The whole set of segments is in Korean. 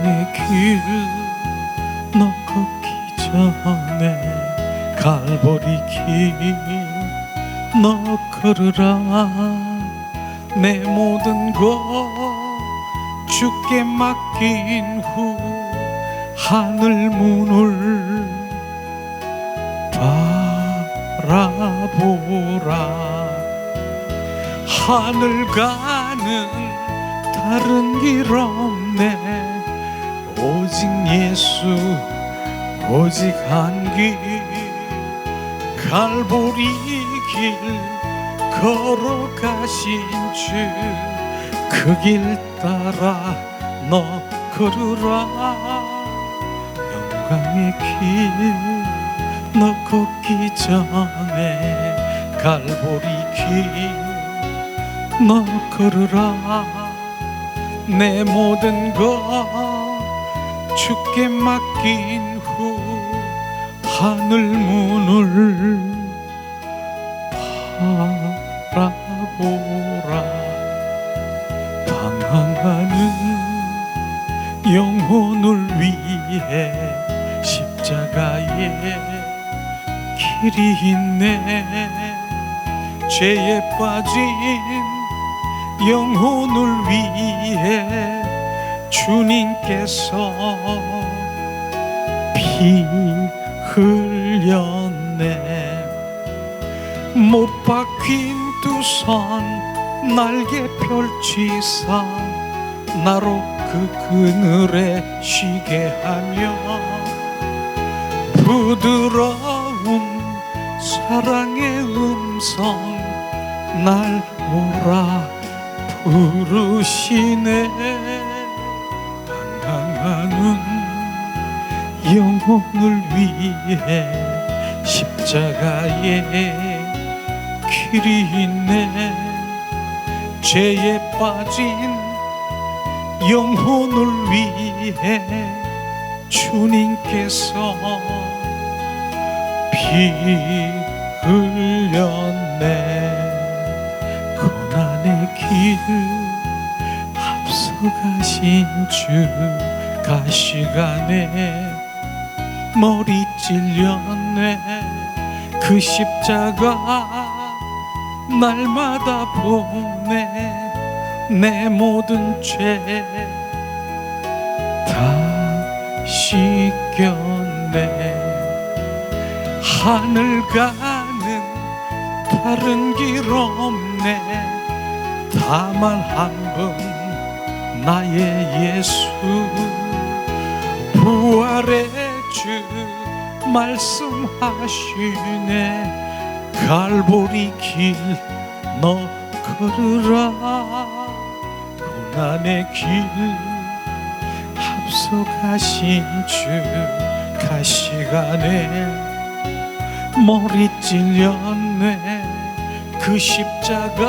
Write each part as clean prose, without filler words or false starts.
영광의 길 너 걷기 전에 갈보리 길 너 걸으라. 내 모든 것 주께 맡긴 후 하늘 문을 바라보라. 하늘 가는 다른 길 없네. 오직 예수 오직 한 길 갈보리 길 걸어가신 주 그 길 따라 너 걸으라. 영광의 길 너 걷기 전에 갈보리 길 너 걸으라. 내 모든 것 주께 맡긴 후 하늘 문을 바라보라. 방황하는 영혼을 위해 십자가에 길이 있네. 죄에 빠진 영혼을 위해 주님께서 피 흘렸네. 못 박힌 두 손 날개 펼치사 나로 그 그늘에 쉬게 하며 부드러운 사랑의 음성 날 오라 부르시네. 방황하는 영혼을 위해 십자가에 길이 있네. 죄에 빠진 영혼을 위해 주님께서 피 흘렸네. 고난의 길 앞서가신 주 가시간에 머리 찔렸네. 그 십자가 날마다 보네. 내 모든 죄 다 씻겼네. 하늘 가는 다른 길 없네. 다만 한 분 나의 예수 부활의 주 말씀하시네. 갈보리 길 너 걸으라. 고난의 길 앞서가신 주 가시간에 머리 찔렸네. 그 십자가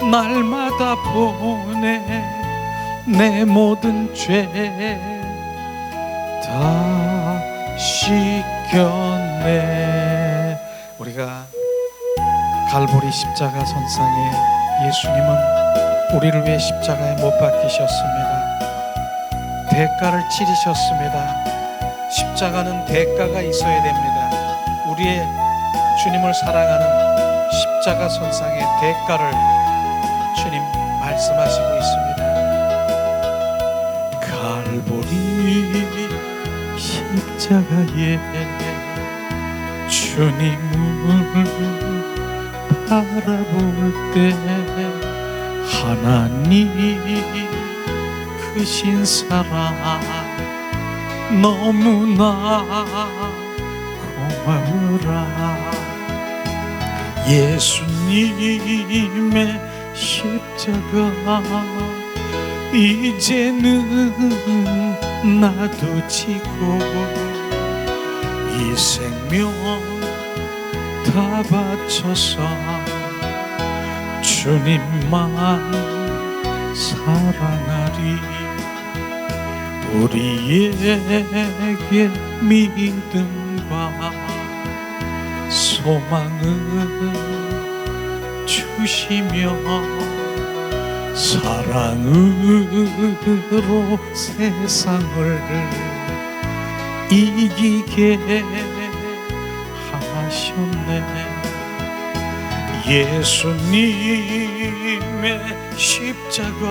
날마다 보네. 내 모든 죄 다 씻겼네. 우리가 갈보리 십자가 선상에 예수님은 우리를 위해 십자가에 못 박히셨습니다. 대가를 치르셨습니다. 십자가는 대가가 있어야 됩니다. 우리의 주님을 사랑하는 십자가 선상의 대가를 주님 말씀하시고 있습니다. 갈보리 십자가에 주님을 바라볼 때 하나님 크신 사랑 너무나 고마워라. 예수님의 십자가 이제는 놔두지고 이 생명 다 바쳐서 주님만 사랑하리. 우리에게 믿음과 소망을 주시며 사랑으로 세상을 이기게 하셨네. 예수님의 십자가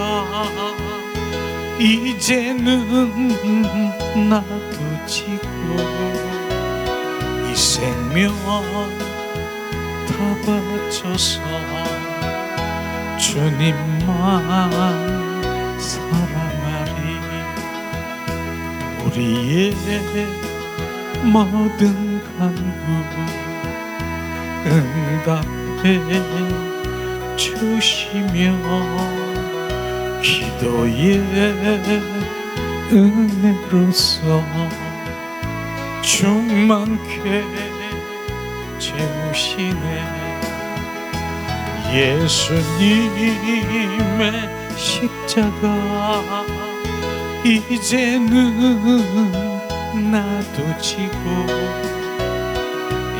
이제는 놔두지고 이 생명 다 바쳐서 주님만 사랑하리. 우리의 모든 간구 응답해 주시며 기도의 은혜로서 충만케 채우시네. 예수님의 십자가 이제는 놔두지고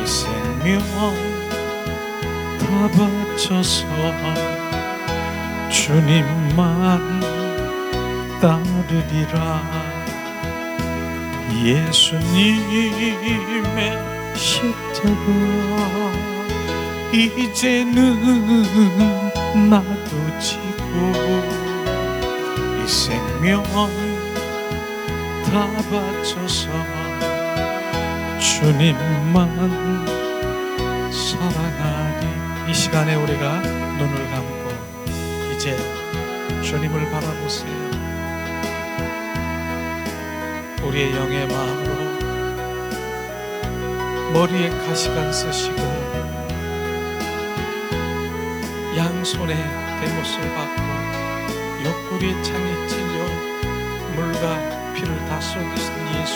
이 생명 다 바쳐서 주님만 따르리라. 예수님의 십자가 이제는 놔두지고 이 생명 다 바쳐서 주님만 사랑하리. 이 시간에 우리가 눈을 감고 이제 주님을 바라보세요. 우리의 영의 마음으로 머리에 가시관 쓰시고 양손에 대못을 받고 옆구리에 창에 찔려 물과 피를 다 쏟으신 예수,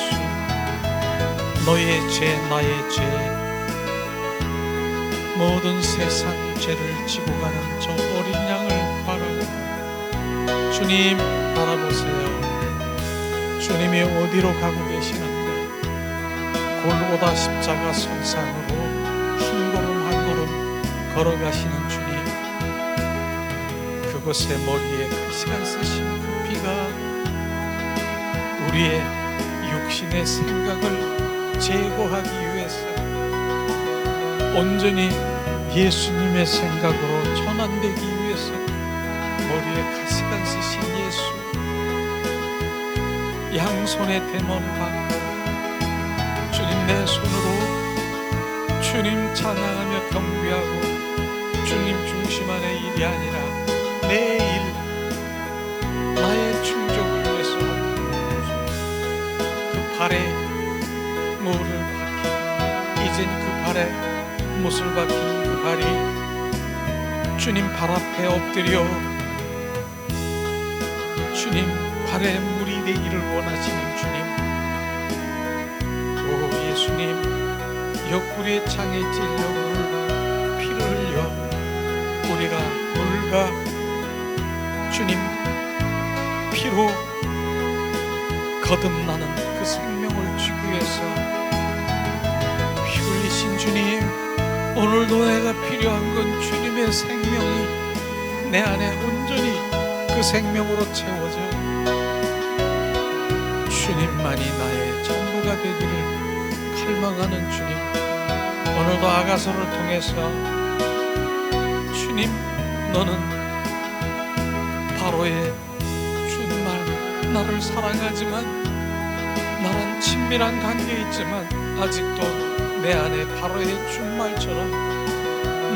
너의 죄 나의 죄 모든 세상 죄를 지고 가는 저 어린 양을 바라보고 주님 바라보세요. 주님이 어디로 가고 계시는가? 골고다 십자가 선상으로 한 걸음 한 걸음 걸어가시는 주님, 그곳에 머리에 그 시간 쓰신 그 피가 우리의 육신의 생각을 제거하기 위해서 온전히 예수님의 생각으로 전환되기 위해서 머리에 가시관 쓰신 예수, 양손에 대면을 받고 주님 내 손으로 주님 찬양하며 경배하고 주님 중심안의 일이 아니라 내 일, 나의 충족을 위해서 그 발에 못을 박힌, 이젠 그 발에 못을 박힌 그 발이 주님 발 앞에 엎드려 주님 발에 물이 되기를 원하시는 주님, 오 예수님, 옆구리에 창에 찔려 피를 흘려 우리가 물과 주님 피로 거듭나는 그 생명을 주기 위해서 피 흘리신 주님, 오늘도 내가 필요한 건 주님의 생명이 내 안에 온전히 그 생명으로 채워져 주님만이 나의 전부가 되기를 갈망하는 주님, 오늘도 아가서를 통해서 주님, 너는 바로의 준말 나를 사랑하지만 나랑 친밀한 관계에 있지만 아직도 내 안에 바로의 준말처럼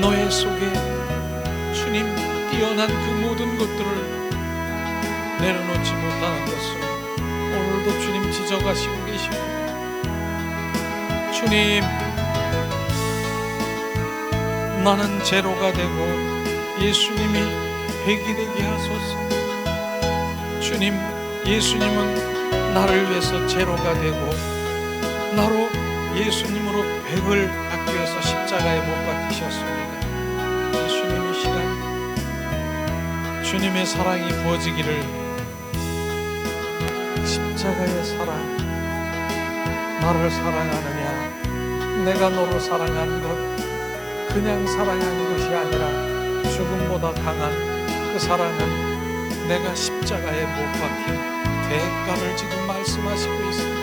너의 속에 주님 뛰어난 그 모든 것들을 내려놓지 못하는 것을 오늘도 주님 지적하시고 계십니다. 주님, 나는 제로가 되고 예수님이 백이 되게 하소서. 주님, 예수님은 나를 위해서 제로가 되고 나로 예수님으로 백을 받기 위해서 십자가에 못 박히셨습니다. 예수님, 이 시간 주님의 사랑이 부어지기를, 십자가의 사랑, 나를 사랑하느냐, 내가 너를 사랑하는 것, 그냥 사랑하는 것이 아니라 죽음보다 강한 그 사랑은 내가 십자가에 못 박힌 대가를 지금 말씀하시고 있습니다.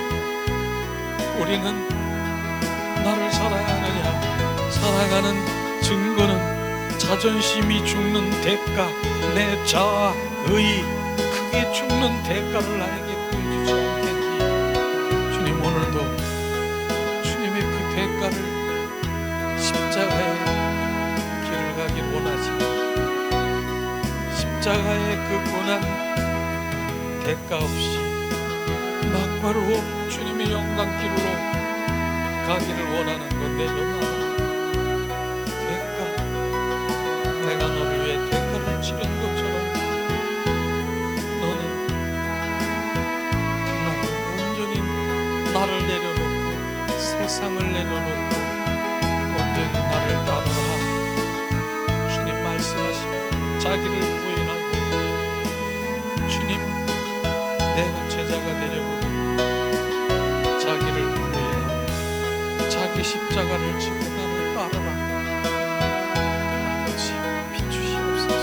우리는 나를 사랑하느냐, 사랑하는 증거는 자존심이 죽는 대가, 내 자아, 의, 크게 죽는 대가를 나에게 보여주지 않겠니? 주님, 오늘도 주님의 그 대가를, 십자가의 길을 가길 원하지. 십자가의 그 고난 대가 없이 막바로 주님의 영광길로 가기를 원하는 건 내려놔. 대가, 내가 너를 위해 대가를 치른 것처럼 너는 나를 온전히 나를 내려놓고 세상을 내려놓고 온전히 나를 따르라. 주님 말씀하시고 자기를 부인하고 주님, 내가 제자가 되려고 자기를 부인하고 자기 십자가를 지고 나를 따르라. 아버지, 비추시옵소서.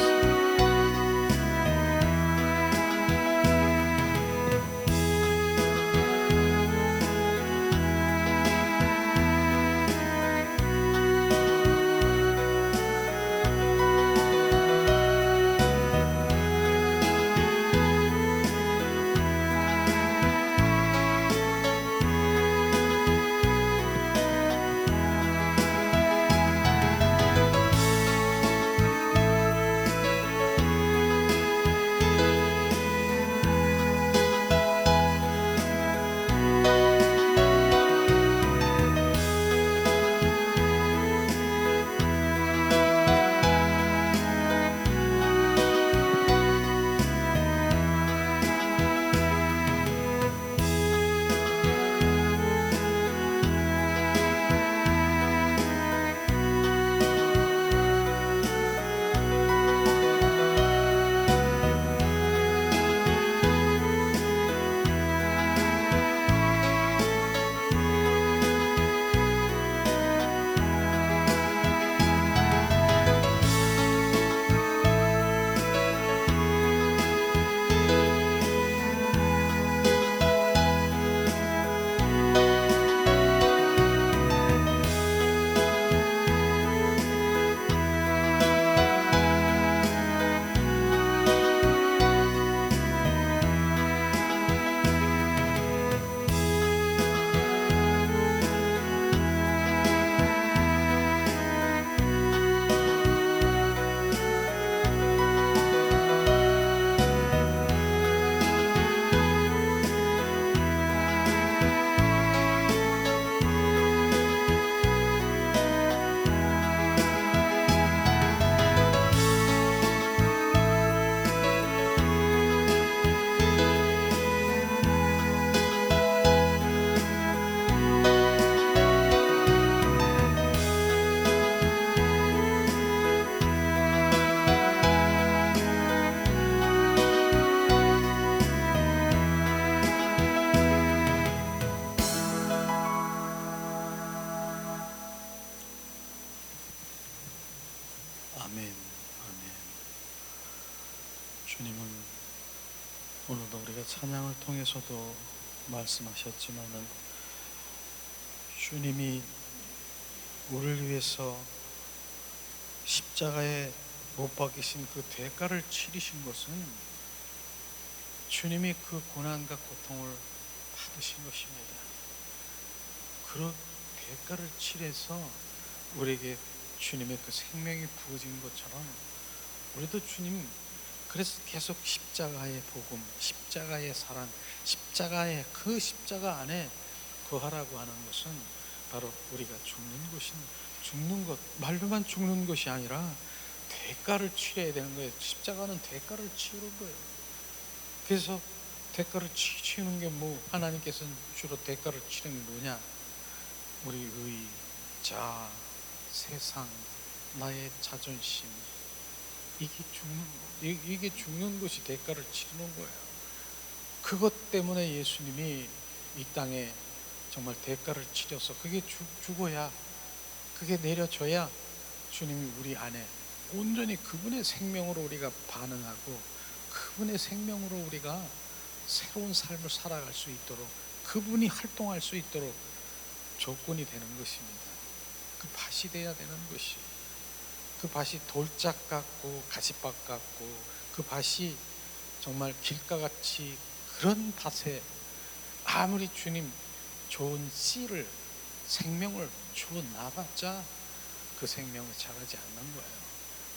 아멘, 아멘. 주님은 오늘도 우리가 찬양을 통해서도 말씀하셨지만은 주님이 우리를 위해서 십자가에 못 박히신 그 대가를 치르신 것은 주님이 그 고난과 고통을 받으신 것입니다. 그 대가를 치러서 우리에게 주님의 그 생명이 부어진 것처럼 우리도 주님, 그래서 계속 십자가의 복음, 십자가의 사랑, 십자가의 그 십자가 안에 거하라고 하는 것은 바로 우리가 죽는 것, 말로만 죽는 것이 아니라 대가를 치러야 되는 거예요. 십자가는 대가를 치르는 거예요. 그래서 대가를 치르는 게 뭐, 하나님께서는 주로 대가를 치르는 게 뭐냐? 우리의 자아, 세상, 나의 자존심, 이게 죽는 것이 대가를 치르는 거예요. 그것 때문에 예수님이 이 땅에 정말 대가를 치러서 그게 죽어야, 그게 내려져야 주님이 우리 안에 온전히 그분의 생명으로 우리가 반응하고 그분의 생명으로 우리가 새로운 삶을 살아갈 수 있도록, 그분이 활동할 수 있도록 조건이 되는 것입니다. 그 밭이 돼야 되는 것이, 그 밭이 돌짝 같고 가시밭 같고, 그 밭이 정말 길가같이, 그런 밭에 아무리 주님 좋은 씨를, 생명을 주어 놔봤자 그 생명이 자라지 않는 거예요.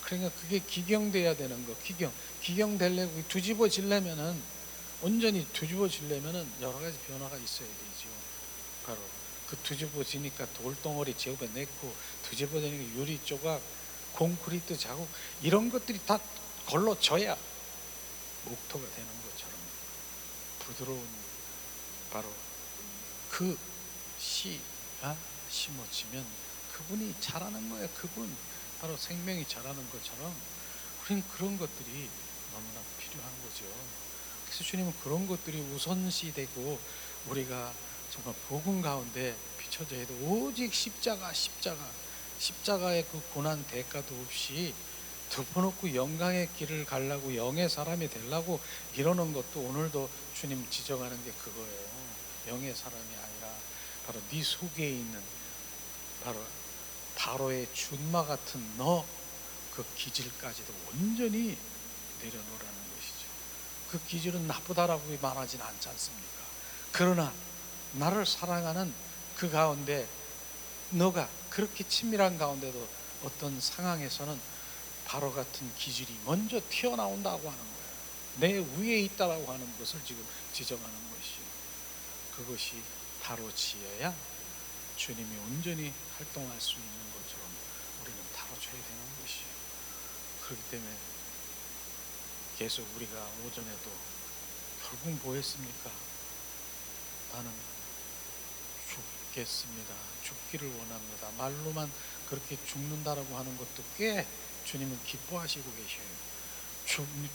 그러니까 그게 기경돼야 되는 거. 기경되려고 뒤집어지려면은, 온전히 뒤집어지려면은 여러 가지 변화가 있어야 되죠. 바로 그 뒤집어지니까 돌덩어리 제업에 넣고, 뒤집어지니까 유리 조각, 콘크리트 자국, 이런 것들이 다 걸러져야 목토가 되는 것처럼 부드러운, 바로 그 씨가 심어지면 그분이 자라는 거예요. 그분, 바로 생명이 자라는 것처럼 우리는 그런 것들이 너무나 필요한 거죠. 그래서 주님은 그런 것들이 우선시 되고, 우리가 정말 복음 가운데 비춰져야 해도 오직 십자가의 그 고난 대가도 없이 덮어놓고 영광의 길을 가려고, 영의 사람이 되려고 이러는 것도 오늘도 주님 지적하는 게 그거예요. 영의 사람이 아니라 바로 네 속에 있는 바로 바로의 준마 같은 너, 그 기질까지도 온전히 내려놓으라는 것이죠. 그 기질은 나쁘다라고 말하진 않지 않습니까? 그러나 나를 사랑하는 그 가운데, 너가 그렇게 친밀한 가운데도 어떤 상황에서는 바로 같은 기질이 먼저 튀어나온다고 하는 거예요. 내 위에 있다라고 하는 것을 지금 지적하는 것이요. 그것이 바로 지어야 주님이 온전히 활동할 수 있는 것처럼 우리는 다뤄줘야 되는 것이에요. 그렇기 때문에 계속 우리가 오전에도 결국 뭐 했습니까? 나는 죽겠습니다. 죽기를 원합니다. 말로만 그렇게 죽는다라고 하는 것도 꽤 주님은 기뻐하시고 계셔요.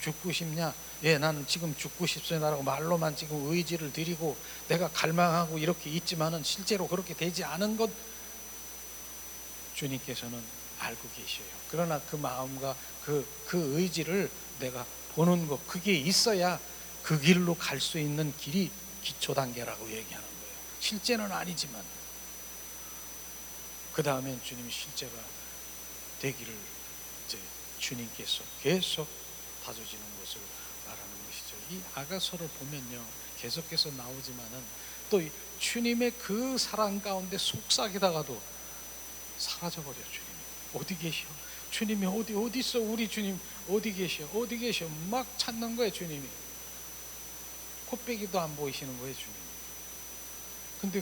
죽고 싶냐? 예, 나는 지금 죽고 싶습니다라고 말로만 지금 의지를 드리고 내가 갈망하고 이렇게 있지만은 실제로 그렇게 되지 않은 것 주님께서는 알고 계셔요. 그러나 그 마음과 그 의지를 내가 보는 것, 그게 있어야 그 길로 갈 수 있는 길이 기초 단계라고 얘기하는 거예요. 실제는 아니지만 그 다음엔 주님이 실제가 되기를 이제 주님께서 계속 다져지는 것을 말하는 것이죠. 이 아가서를 보면요, 계속해서 나오지만은 또 주님의 그 사랑 가운데 속삭이다가도 사라져버려. 주님이 어디 계셔? 주님이 어디 있어? 우리 주님 어디 계셔? 어디 계셔? 막 찾는 거예요. 주님이 코빼기도 안 보이시는 거예요. 주님. 근데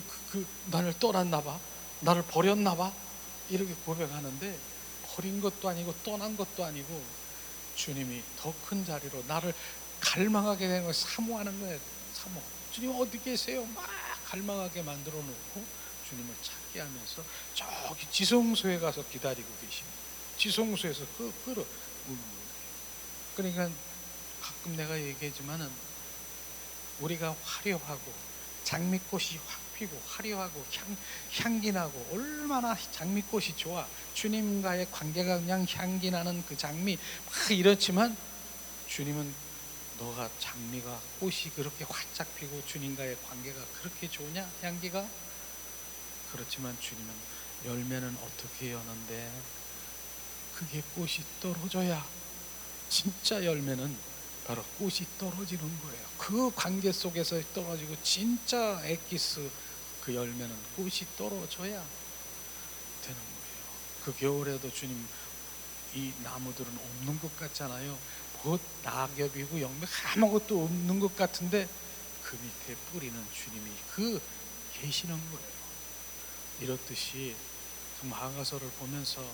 나를 떠났나 봐, 나를 버렸나 봐, 이렇게 고백하는데 버린 것도 아니고 떠난 것도 아니고 주님이 더 큰 자리로 나를 갈망하게 되는 걸 사모하는 거예요. 사모. 주님 어디 계세요? 막 갈망하게 만들어 놓고 주님을 찾게 하면서 저기 지성소에 가서 기다리고 계십니다. 지성소에서 끌어. 그러니까 가끔 내가 얘기하지만은 우리가 화려하고 장미꽃이 확 피고 화려하고 향기 나고 얼마나 장미꽃이 좋아. 주님과의 관계가 그냥 향기 나는 그 장미 막 이렇지만 주님은 너가 장미가 꽃이 그렇게 활짝 피고 주님과의 관계가 그렇게 좋냐? 향기가? 그렇지만 주님은 열매는 어떻게 여는데 그게 꽃이 떨어져야 진짜 열매는 바로 꽃이 떨어지는 거예요. 그 관계 속에서 떨어지고 진짜 엑기스, 그 열매는 꽃이 떨어져야 되는 거예요. 그 겨울에도 주님 이 나무들은 없는 것 같잖아요. 곧 낙엽이고 영매 아무것도 없는 것 같은데 그 밑에 뿌리는 주님이 계시는 거예요. 이렇듯이 마가서를 보면서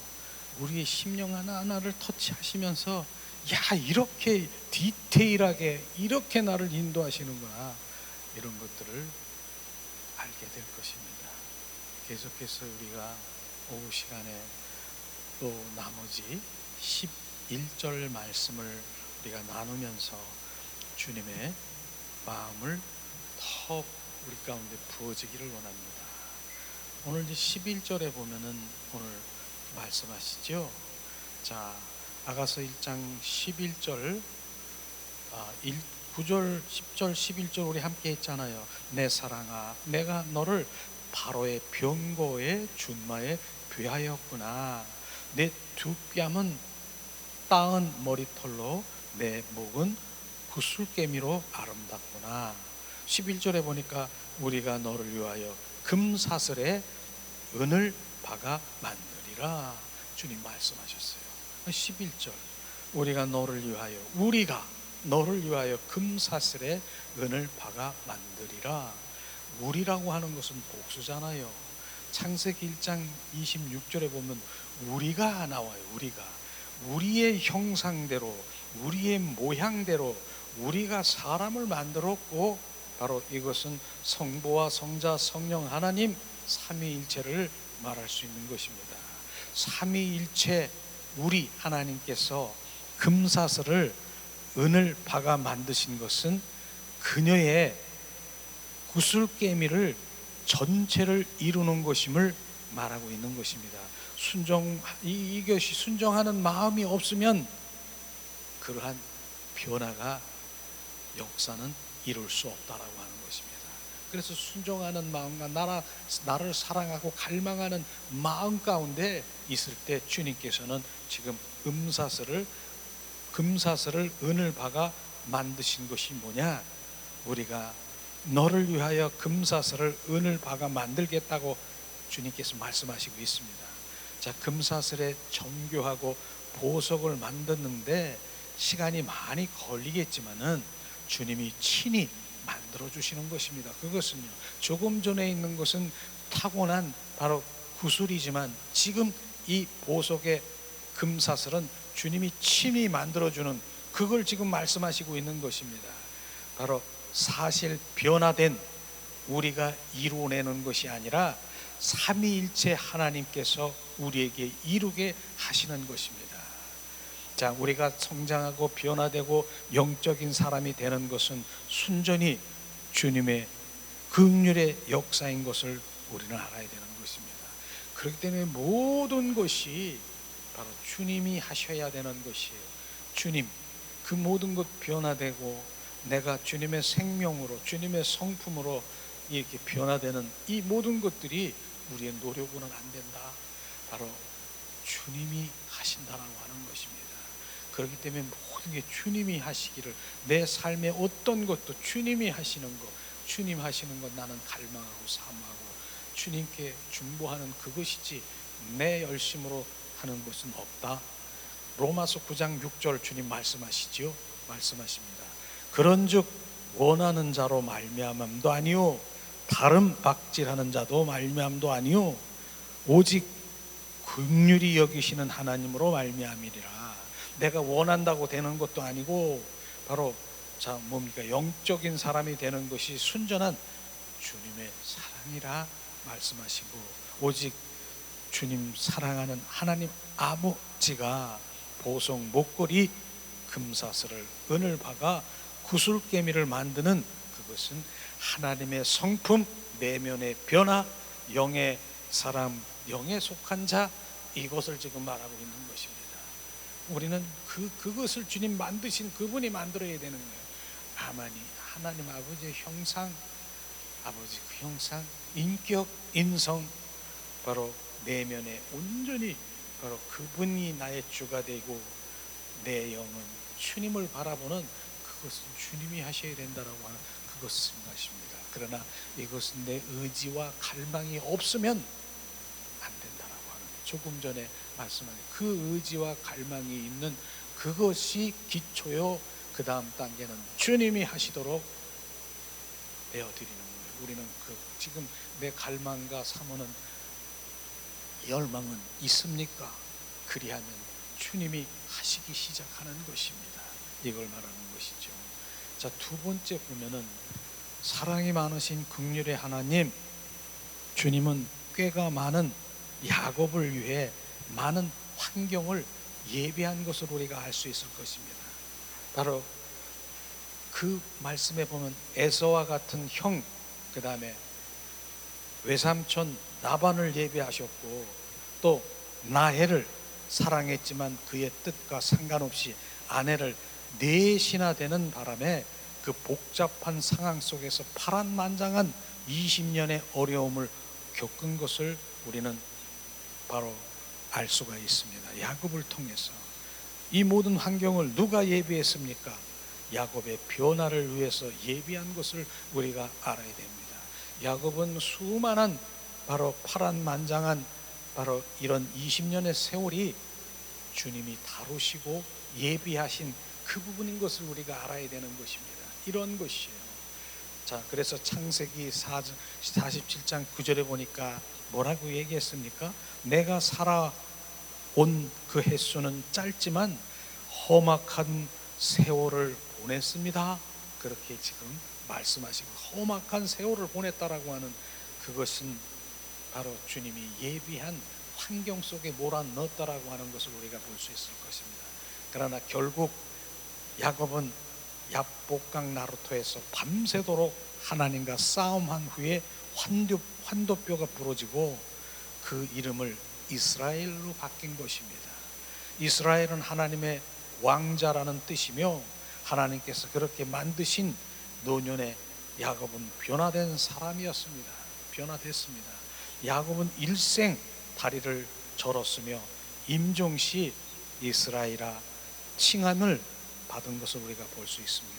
우리의 심령 하나하나를 터치하시면서 야, 이렇게 디테일하게 이렇게 나를 인도하시는구나, 이런 것들을 알게 될 것입니다. 계속해서 우리가 오후 시간에 또 나머지 11절 말씀을 우리가 나누면서 주님의 마음을 더 우리 가운데 부어지기를 원합니다. 오늘 이제 11절에 보면은 오늘 말씀하시죠. 자, 아가서 1장 11절 9절, 10절, 11절 우리 함께 했잖아요. 내 사랑아, 내가 너를 바로의 병거의 준마에 배하였구나. 내 두 뺨은 따은 머리털로 내 목은 구슬개미로 아름답구나. 11절에 보니까 우리가 너를 위하여 금사슬에 은을 박아 만들리라. 주님 말씀하셨어요. 11절 우리가 너를 위하여 금사슬에 은을 박아 만들리라. 우리라고 하는 것은 복수잖아요. 창세기 1장 26절에 보면 우리가 나와요. 우리의 형상대로, 우리의 모양대로 우리가 사람을 만들었고, 바로 이것은 성부와 성자 성령 하나님 삼위일체를 말할 수 있는 것입니다. 삼위일체 우리 하나님께서 금사슬을 은을 박아 만드신 것은 그녀의 구슬개미를 전체를 이루는 것임을 말하고 있는 것입니다. 이것이 순종하는 마음이 없으면 그러한 변화가 역사는 이룰 수 없다라고 하는 것입니다. 그래서 순종하는 마음과 나를 사랑하고 갈망하는 마음 가운데 있을 때 주님께서는 지금 금사슬을 은을 박아 만드신 것이 뭐냐? 우리가 너를 위하여 금사슬을 은을 박아 만들겠다고 주님께서 말씀하시고 있습니다. 자, 금사슬에 정교하고 보석을 만드는데 시간이 많이 걸리겠지만은 주님이 친히 만들어 주시는 것입니다. 그것은요, 조금 전에 있는 것은 타고난 바로 구슬이지만 지금 이 보석의 금사슬은 주님이 친히 만들어주는, 그걸 지금 말씀하시고 있는 것입니다. 바로 사실 변화된 우리가 이루어내는 것이 아니라 삼위일체 하나님께서 우리에게 이루게 하시는 것입니다. 자, 우리가 성장하고 변화되고 영적인 사람이 되는 것은 순전히 주님의 긍휼의 역사인 것을 우리는 알아야 되는 것입니다. 그렇기 때문에 모든 것이 바로 주님이 하셔야 되는 것이에요. 주님, 그 모든 것 변화되고 내가 주님의 생명으로, 주님의 성품으로 이렇게 변화되는 이 모든 것들이 우리의 노력으로는 안 된다. 바로 주님이 하신다라고 하는 것입니다. 그렇기 때문에 모든 게 주님이 하시기를, 내 삶의 어떤 것도 주님이 하시는 것, 주님 하시는 것 나는 갈망하고 사모하고 주님께 중보하는 그것이지 내 열심으로 하는 것은 없다. 로마서 9장 6절 주님 말씀하시지요. 말씀하십니다. 그런즉 원하는 자로 말미암음도 아니요 다른 박질하는 자도 말미암도 아니요 오직 긍휼히 여기시는 하나님으로 말미암이리라. 내가 원한다고 되는 것도 아니고 바로 뭡니까? 영적인 사람이 되는 것이 순전한 주님의 사랑이라 말씀하시고, 오직 주님 사랑하는 하나님 아버지가 보석 목걸이 금사슬을 은을 박아 구슬개미를 만드는 그것은 하나님의 성품, 내면의 변화, 영의 사람, 영에 속한 자, 이것을 지금 말하고 있는 것입니다. 우리는 그것을 주님 만드신 그분이 만들어야 되는 거예요. 하나님 아버지의 형상, 아버지 그 형상, 인격, 인성, 바로 내면에 온전히 바로 그분이 나의 주가 되고 내 영은 주님을 바라보는 그것은 주님이 하셔야 된다라고 하는 그것을 말씀입니다. 그러나 이것은 내 의지와 갈망이 없으면 안 된다라고 하는, 조금 전에 말씀한 그 의지와 갈망이 있는 그것이 기초요. 그 다음 단계는 주님이 하시도록 내어드리는 거예요. 우리는 지금 내 갈망과 사모는 열망은 있습니까? 그리하면 주님이 하시기 시작하는 것입니다. 이걸 말하는 것이죠. 자, 두 번째 보면은 사랑이 많으신 긍휼의 하나님, 주님은 꾀가 많은 야곱을 위해 많은 환경을 예비한 것을 우리가 알 수 있을 것입니다. 바로 그 말씀에 보면 에서와 같은 형, 그 다음에 외삼촌 라반을 예비하셨고, 또 라헬을 사랑했지만 그의 뜻과 상관없이 아내를 넷이나 되는 바람에 그 복잡한 상황 속에서 파란만장한 20년의 어려움을 겪은 것을 우리는 바로 알 수가 있습니다. 야곱을 통해서. 이 모든 환경을 누가 예비했습니까? 야곱의 변화를 위해서 예비한 것을 우리가 알아야 됩니다. 야곱은 수많은 바로 파란만장한 바로 이런 20년의 세월이 주님이 다루시고 예비하신 그 부분인 것을 우리가 알아야 되는 것입니다. 이런 것이에요. 자, 그래서 창세기 47장 9절에 보니까 뭐라고 얘기했습니까? 내가 살아온 그 횟수는 짧지만 험악한 세월을 보냈습니다. 그렇게 지금 말씀하시고, 험악한 세월을 보냈다라고 하는 그것은 바로 주님이 예비한 환경 속에 몰아넣었다라고 하는 것을 우리가 볼 수 있을 것입니다. 그러나 결국 야곱은 야복강 나루터에서 밤새도록 하나님과 싸움한 후에 환도뼈가 부러지고 그 이름을 이스라엘로 바뀐 것입니다. 이스라엘은 하나님의 왕자라는 뜻이며 하나님께서 그렇게 만드신 노년에 야곱은 변화된 사람이었습니다. 변화됐습니다. 야곱은 일생 다리를 절었으며 임종시 이스라엘아 칭함을 받은 것을 우리가 볼 수 있습니다.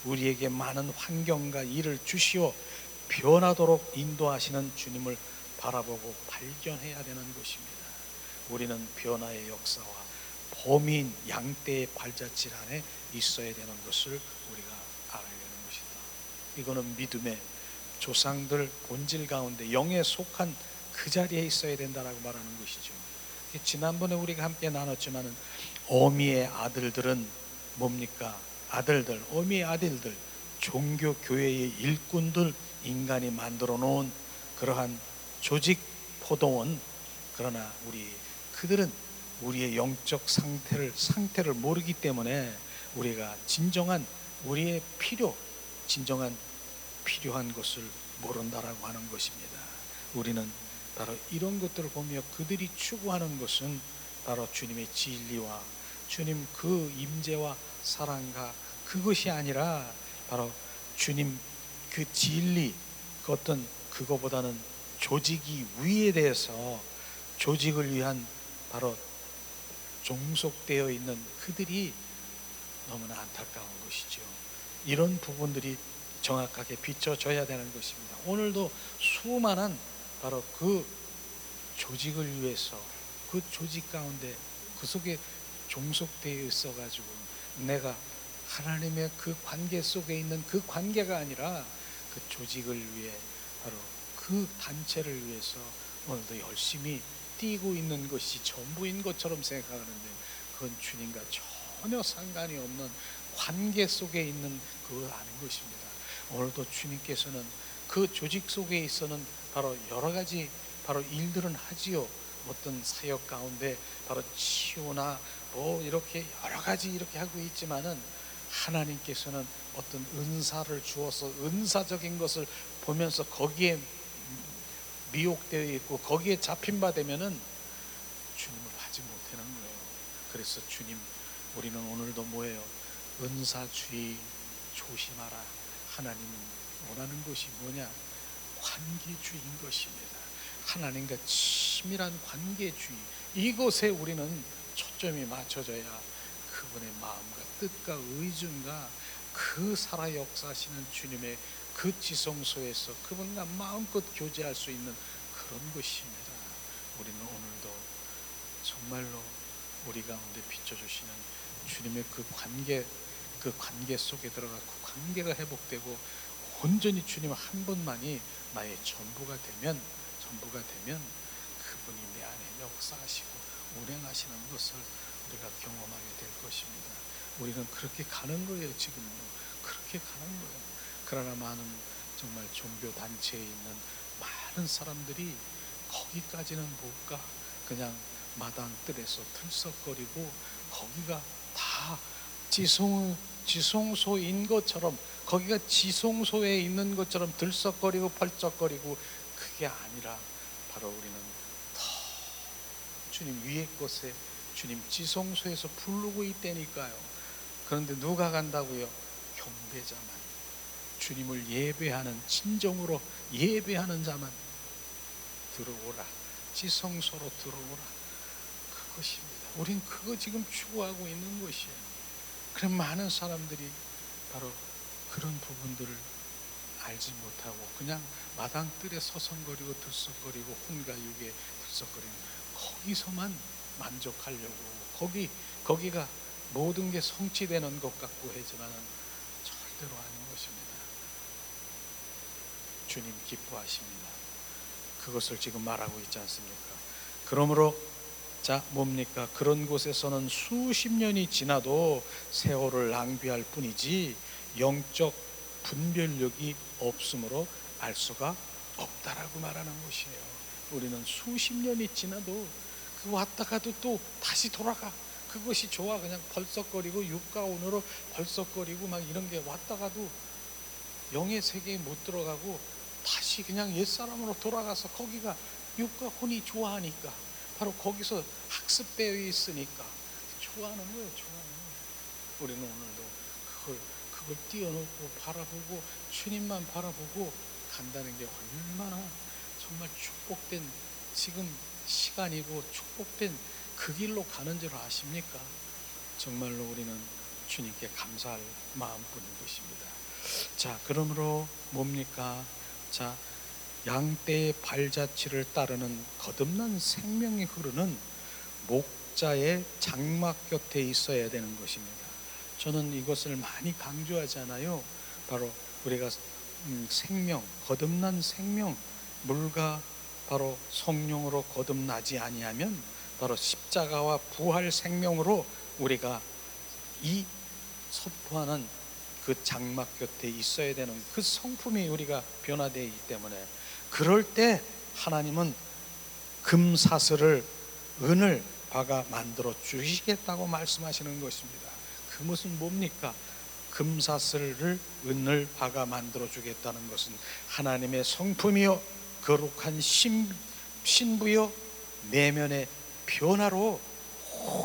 우리에게 많은 환경과 일을 주시어 변하도록 인도하시는 주님을 바라보고 발견해야 되는 것입니다. 우리는 변화의 역사와 범인 양떼의 발자취 안에 있어야 되는 것을 우리가 알아야 되는 것이다. 이거는 믿음의 조상들 본질 가운데 영에 속한 그 자리에 있어야 된다라고 말하는 것이죠. 지난번에 우리가 함께 나눴지만은 어미의 아들들은 뭡니까? 아들들, 어미의 아들들, 종교 교회의 일꾼들, 인간이 만들어 놓은 그러한 조직 포동원. 그러나 그들은 우리의 영적 상태를 모르기 때문에 우리가 진정한 우리의 진정한 필요한 것을 모른다라고 하는 것입니다. 우리는 바로 이런 것들을 보며 그들이 추구하는 것은 바로 주님의 진리와 주님 그 임재와 사랑과 그것이 아니라 바로 주님 그 진리 그 어떤 그거보다는 조직이 위에 대해서 조직을 위한 바로 종속되어 있는 그들이 너무나 안타까운 것이죠. 이런 부분들이 정확하게 비춰져야 되는 것입니다. 오늘도 수많은 바로 그 조직을 위해서 그 조직 가운데 그 속에 종속되어 있어가지고 내가 하나님의 그 관계 속에 있는 그 관계가 아니라 그 조직을 위해 바로 그 단체를 위해서 오늘도 열심히 뛰고 있는 것이 전부인 것처럼 생각하는데 그건 주님과 전혀 상관이 없는 관계 속에 있는 그거 아닌 것입니다. 오늘도 주님께서는 그 조직 속에 있어는 바로 여러 가지 바로 일들은 하지요. 어떤 사역 가운데 바로 치유나 뭐 이렇게 여러 가지 이렇게 하고 있지만은 하나님께서는 어떤 은사를 주어서 은사적인 것을 보면서 거기에 미혹되어 있고 거기에 잡힌 바 되면은 주님을 하지 못하는 거예요. 그래서 주님, 우리는 오늘도 뭐예요? 은사주의 조심하라. 하나님은 원하는 것이 뭐냐? 관계주의인 것입니다. 하나님과 친밀한 관계주의, 이것에 우리는 초점이 맞춰져야 그분의 마음과 뜻과 의중과 그 살아 역사하시는 주님의 그 지성소에서 그분과 마음껏 교제할 수 있는 그런 것입니다. 우리는 오늘도 정말로 우리 가운데 비춰주시는 주님의 그 관계 속에 들어가 그 관계가 회복되고 온전히 주님 한 분만이 나의 전부가 되면 그분이 내 안에 역사하시고 운행하시는 것을 우리가 경험하게 될 것입니다. 우리는 그렇게 가는 거예요. 지금요. 그렇게 가는 거예요. 그러나 많은 정말 종교 단체에 있는 많은 사람들이 거기까지는 못 가. 그냥 마당 뜰에서 들썩거리고 거기가 다 지성소인 것처럼, 거기가 지성소에 있는 것처럼 들썩거리고 펄쩍거리고, 그게 아니라 바로 우리는 더 주님 위의 것에 주님 지성소에서 부르고 있다니까요. 그런데 누가 간다고요? 경배자만, 주님을 예배하는, 진정으로 예배하는 자만 들어오라, 지성소로 들어오라. 그것입니다. 우린 그거 지금 추구하고 있는 것이에요. 그럼 많은 사람들이 바로 그런 부분들을 알지 못하고 그냥 마당뜰에 서성거리고 들썩거리고 혼가육에 들썩거리는, 거기서만 만족하려고, 거기가 모든 게 성취되는 것 같고 하지만은 절대로 아닌 것입니다. 주님 기뻐하십니다. 그것을 지금 말하고 있지 않습니까? 그러므로 자, 뭡니까? 그런 곳에서는 수십 년이 지나도 세월을 낭비할 뿐이지 영적 분별력이 없으므로 알 수가 없다라고 말하는 것이에요. 우리는 수십 년이 지나도 그 왔다가도 또 다시 돌아가. 그것이 좋아. 그냥 벌썩거리고 육가온으로 벌썩거리고 막 이런 게 왔다가도 영의 세계에 못 들어가고 다시 그냥 옛사람으로 돌아가서 거기가 육과 혼이 좋아하니까, 바로 거기서 학습되어 있으니까 좋아하는 거예요. 좋아하는 거예요. 우리는 오늘도 그걸 띄워놓고 바라보고 주님만 바라보고 간다는 게 얼마나 정말 축복된 지금 시간이고 축복된 그 길로 가는 줄 아십니까? 정말로 우리는 주님께 감사할 마음뿐인 것입니다. 자, 그러므로 뭡니까? 자, 양떼의 발자취를 따르는 거듭난 생명이 흐르는 목자의 장막 곁에 있어야 되는 것입니다. 저는 이것을 많이 강조하잖아요. 바로 우리가 생명, 거듭난 생명, 물과 바로 성령으로 거듭나지 아니하면 바로 십자가와 부활 생명으로 우리가 이 선포하는 그 장막 곁에 있어야 되는 그 성품이 우리가 변화되어 있기 때문에, 그럴 때 하나님은 금사슬을 은을 박아 만들어 주시겠다고 말씀하시는 것입니다. 그 무슨 뭡니까? 금사슬을 은을 박아 만들어 주겠다는 것은 하나님의 성품이요 거룩한 신부요 내면의 변화로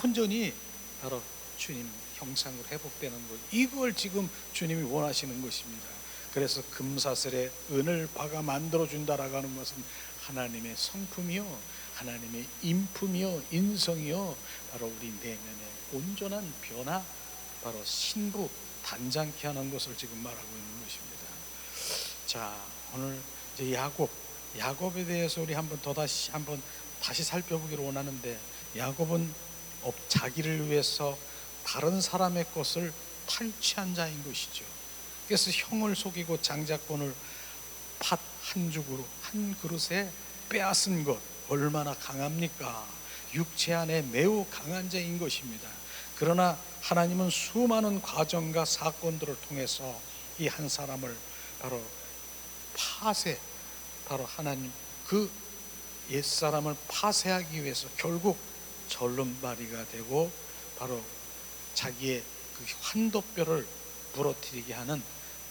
온전히 바로 주님 형상으로 회복되는 것, 이걸 지금 주님이 원하시는 것입니다. 그래서 금사슬에 은을 박아 만들어 준다라고 하는 것은 하나님의 성품이요 하나님의 인품이요 인성이요 바로 우리 내면의 온전한 변화, 바로 신부 단장케 하는 것을 지금 말하고 있는 것입니다. 자, 오늘 이제 야곱에 대해서 우리 다시 살펴보기를 원하는데, 야곱은 자기를 위해서 다른 사람의 것을 탈취한 자인 것이죠. 그래서 형을 속이고 장자권을 팥 한 죽으로 한 그릇에 빼앗은 것, 얼마나 강합니까? 육체 안에 매우 강한 자인 것입니다. 그러나 하나님은 수많은 과정과 사건들을 통해서 이 한 사람을 바로 바로 하나님 그 옛사람을 파쇄하기 위해서 결국 절름발이가 되고 바로 자기의 그 환도뼈를 부러뜨리게 하는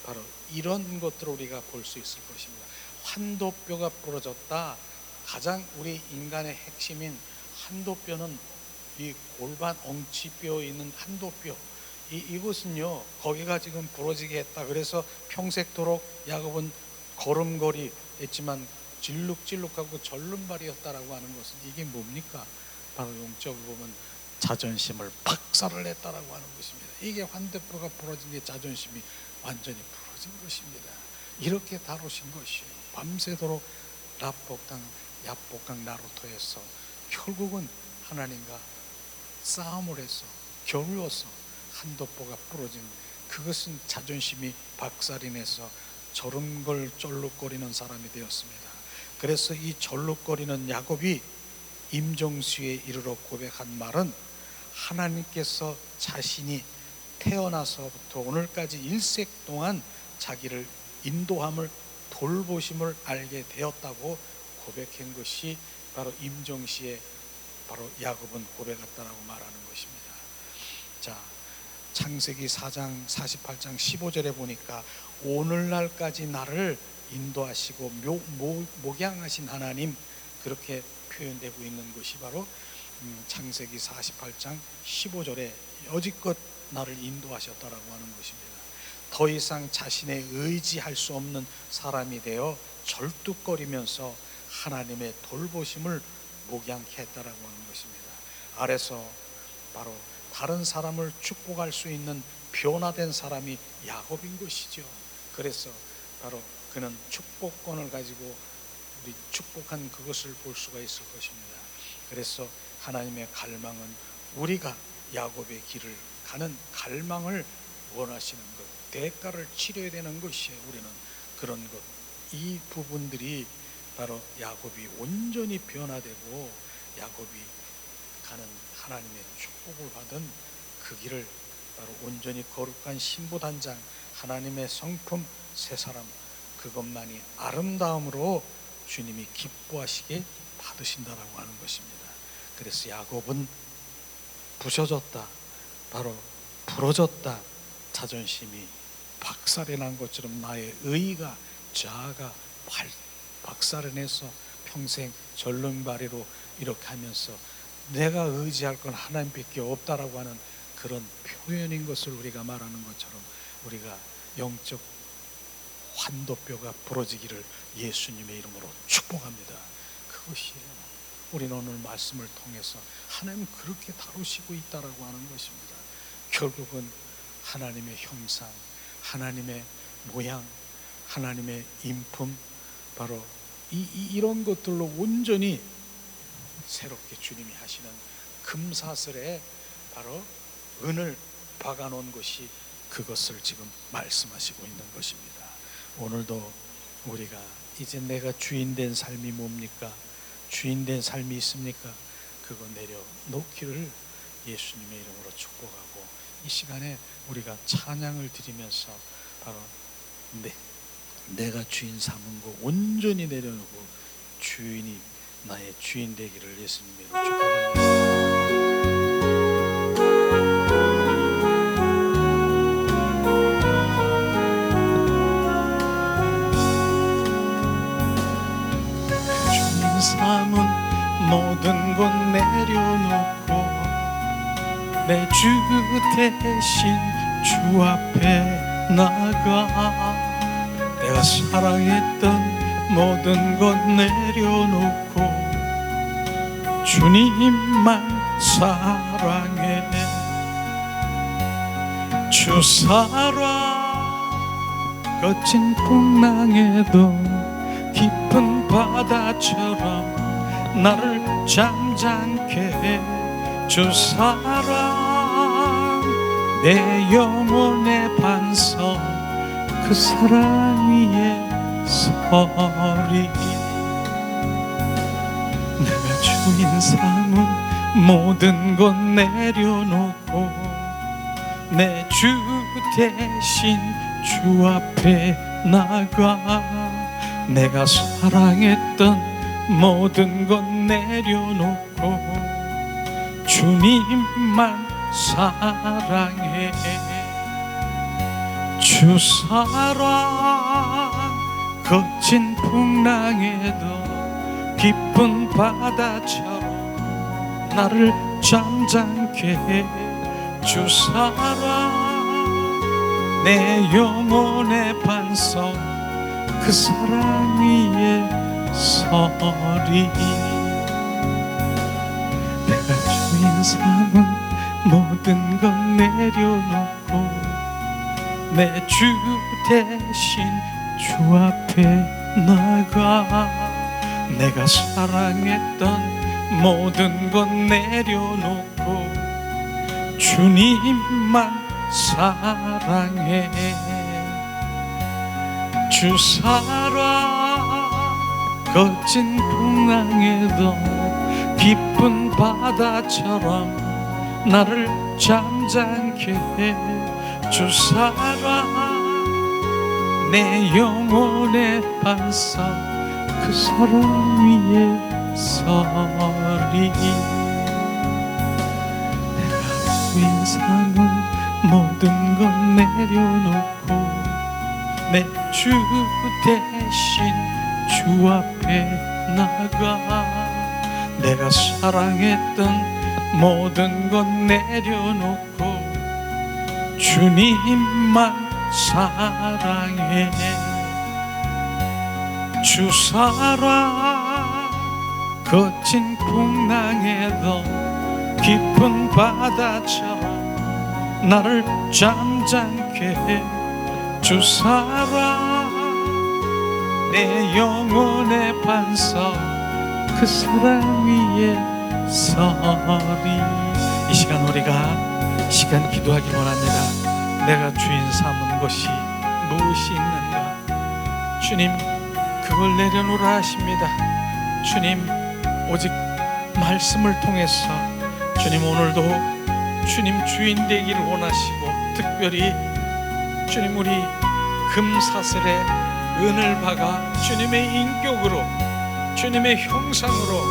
바로 이런 것들을 우리가 볼 수 있을 것입니다. 환도뼈가 부러졌다. 가장 우리 인간의 핵심인 환도뼈는 이 골반 엉치뼈에 있는 환도뼈, 이것은요 거기가 지금 부러지게 했다. 그래서 평생토록 야곱은 걸음걸이 했지만 질룩질룩하고 절름발이었다라고 하는 것은 이게 뭡니까? 바로 영적으로 보면 자존심을 박살을 냈다라고 하는 것입니다. 이게 환도뼈가 부러진 게 자존심이 완전히 부러진 것입니다. 이렇게 다루신 것이에요. 밤새도록 랍복강 나루토에서 결국은 하나님과 싸움을 해서 겨루어서 환도뼈가 부러진, 그것은 자존심이 박살이 내서 쩔룩거리는 사람이 되었습니다. 그래서 이 절룩거리는 야곱이 임종수에 이르러 고백한 말은, 하나님께서 자신이 태어나서부터 오늘까지 일생 동안 자기를 인도함을 돌보심을 알게 되었다고 고백한 것이 바로 임종시에 바로 야곱은 고백했다라고 말하는 것입니다. 자, 창세기 4장 48장 15절에 보니까 오늘날까지 나를 인도하시고 목양하신 하나님, 그렇게 표현되고 있는 것이 바로 창세기 48장 15절에 여지껏 나를 인도하셨다라고 하는 것입니다. 더 이상 자신의 의지할 수 없는 사람이 되어 절뚝거리면서 하나님의 돌보심을 목양케 했다라고 하는 것입니다. 아래서 바로 다른 사람을 축복할 수 있는 변화된 사람이 야곱인 것이죠. 그래서 바로 그는 축복권을 가지고 우리 축복한 그것을 볼 수가 있을 것입니다. 그래서 하나님의 갈망은 우리가 야곱의 길을 가는 갈망을 원하시는 것, 대가를 치러야 되는 것이에요. 우리는 그런 것, 이 부분들이 바로 야곱이 온전히 변화되고 야곱이 가는 하나님의 축복을 받은 그 길을 바로 온전히 거룩한 신부단장, 하나님의 성품, 새 사람, 그것만이 아름다움으로 주님이 기뻐하시게 받으신다라고 하는 것입니다. 그래서 야곱은 부셔졌다, 바로 부러졌다, 자존심이 박살이 난 것처럼 나의 의가, 자아가 박살을 내서 평생 절름발이로 이렇게 하면서 내가 의지할 건 하나님밖에 없다라고 하는 그런 표현인 것을 우리가 말하는 것처럼 우리가 영적 환도뼈가 부러지기를 예수님의 이름으로 축복합니다. 그것이에요. 우리는 오늘 말씀을 통해서 하나님 그렇게 다루시고 있다라고 하는 것입니다. 결국은 하나님의 형상, 하나님의 모양, 하나님의 인품, 바로 이런 것들로 온전히 새롭게 주님이 하시는 금사슬에 바로 은을 박아놓은 것이 그것을 지금 말씀하시고 있는 것입니다. 오늘도 우리가 이제 내가 주인된 삶이 뭡니까? 주인된 삶이 있습니까? 그거 내려놓기를 예수님의 이름으로 축복하고, 이 시간에 우리가 찬양을 드리면서 바로 내가 주인 삼은 거 온전히 내려놓고 주인이 나의 주인 되기를 예수님의 이름으로 축복합니다. 삼은 모든 것 내려놓고 내 주 대신 주 앞에 나가, 내가 사랑했던 모든 것 내려놓고 주님만 사랑해. 주 사랑 거친 풍랑에도 깊은 바다처럼 나를 잠잠케 해. 주 사랑 내 영혼의 반석, 그 사랑 위에 서리. 내가 주인 삼은 모든 것 내려놓고 내 주 대신 주 앞에 나가, 내가 사랑했던 모든 것 내려놓고 주님만 사랑해. 주 사랑 거친 풍랑에도 깊은 바다처럼 나를 잠잠케 해. 주 사랑 내 영혼의 반석, 그 사랑 위에 서리. 내가 주인 삼은 모든 것 내려놓고 내 주 대신 주 앞에 나가, 내가 사랑했던 모든 것 내려놓고 주님만 사랑해. 주 사랑 거친 풍랑에도 깊은 바다처럼 나를 잠잠케 해. 주 사랑 내 영혼의 반석, 그 사랑 위에 서리. 내가 주인 삼은 모든 것 내려놓고 내 주 대신 주 앞에 나가, 내가 사랑했던 모든 것 내려놓고 주님만 사랑해. 주 사랑 거친 풍랑에도 깊은 바다처럼 나를 잠잠케 해. 주 사랑 내 영혼의 반석, 그 사랑 위에 서리. 이 시간 우리가 시간 기도하기 원합니다. 내가 주인 삼은 것이 무엇이 있는가? 주님 그걸 내려놓으라 하십니다. 주님 오직 말씀을 통해서 주님 오늘도 주님 주인 되기를 원하시고, 특별히 주님 우리 금사슬에 은을 박아 주님의 인격으로 주님의 형상으로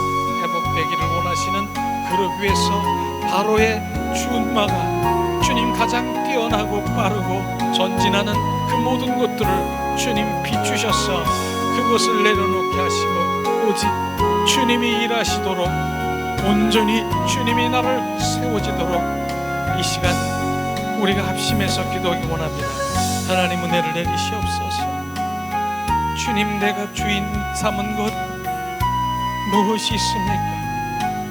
회복되기를 원하시는 그러기 위해서 바로의 준마가 주님 가장 뛰어나고 빠르고 전진하는 그 모든 것들을 주님 비추셔서 그것을 내려놓게 하시고 오직 주님이 일하시도록 온전히 주님이 나를 세워지도록 이 시간 우리가 합심해서 기도하기 원합니다. 하나님 은혜를 내리시옵소서. 주님 내가 주인 삼은 것 무엇이 있습니까?